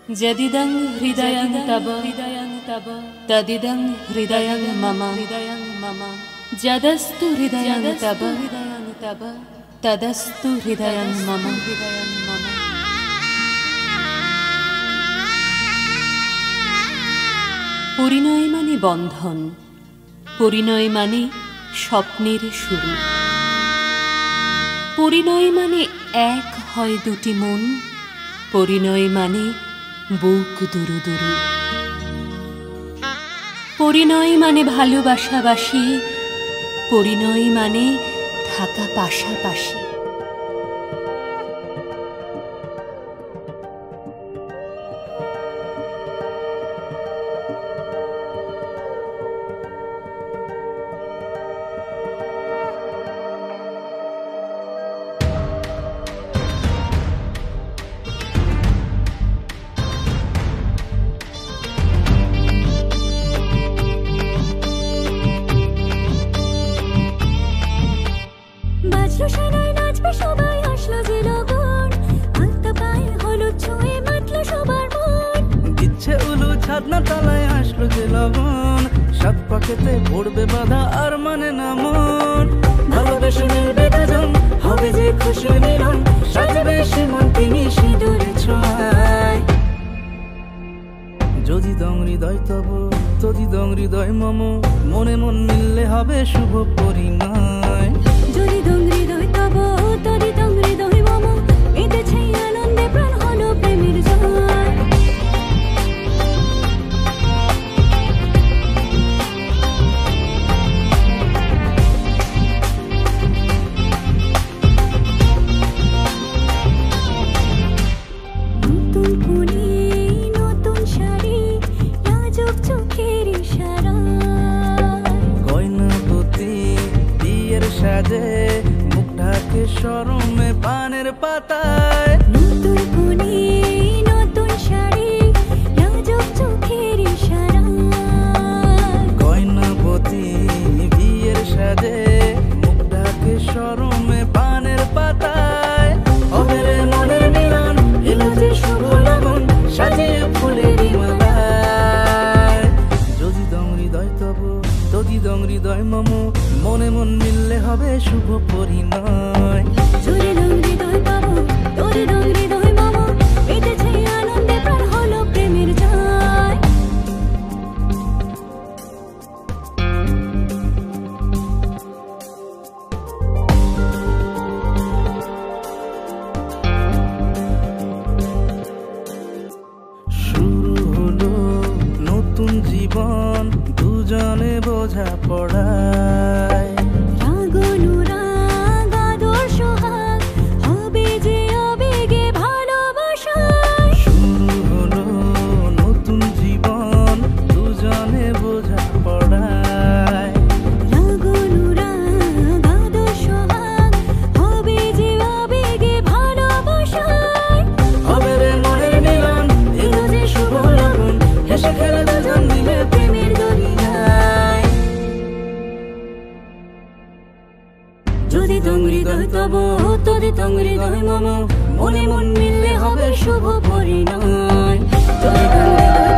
जदिदं हृदयं तव तदिदं हृदयं मम जदस्तु हृदयं तव तदस्तु हृदयं मम। পরিণয় মানে বন্ধন, পরিণয় মানে স্বপ্নের শুরু, পরিণয় মানে এক হয় দুটি মন, পরিণয় মানে বুক দুরু দুরু, পরিণয় মানে ভালোবাসাবাসি, পরিণয় মানে থাকা পাশাপাশি। সাত পাকেতে পড়বে বাধা আর মানে না মন, ভালোবেসে মিলবে দুজন, হবে যে খুশি মিলন, সাজবে সে মন তিনি সিঁদুরে ছোঁয়ায়। যদি দং হৃদয় তব তদি দং হৃদয় মম, মনে মন মিললে হবে শুভ পরিণয়। যদি দং হৃদয় তব তদি দং হৃদয় মম, মেতেছে আনন্দে প্রাণ হলো প্রেমের জয়। মুখ ঢাকে শরমে পানের পাতায়, নতুন কোণে নতুন শাড়ি, লাজুক চোখের ইশারা, গয়নাপতি বিয়ের সাজে মুখ ঢাকে শরমে পানের পাতায়। হবে রে মনের মিলন, এলো যে শুভ লগন, সাজিয়ে ফুলের মালায়। যদি দং হৃদয় তব তদি দং হৃদয় মম, মনে মন মিললে হবে শুভ পরিণয়। যদি দং হৃদয় তব তদি দং হৃদয় মম, মেতেছে আনন্দে প্রাণ হলো প্রেমের জয়। শুরু হলো নতুন জীবন, দুজনে বোঝা পড়ায়, রাগ অনুরাগ আদর সোহাগ, হবে যে আবেগে ভালোবাসায়। শুরু হলো নতুন জীবন, দুজনে বোঝা পড়ায়, রাগ অনুরাগ আদর সোহাগ, হবে যে আবেগে ভালোবাসায়। হবে রে মনের মিলন, এলো যে শুভ লগন, হেসে খেলে দুজন মিলে প্রেমের দরিয়ায়। যদি দং হৃদয় তব তদি দং হৃদয় মম, মনে মন মিললে হবে শুভ পরিণয়। যদি দং হৃদয়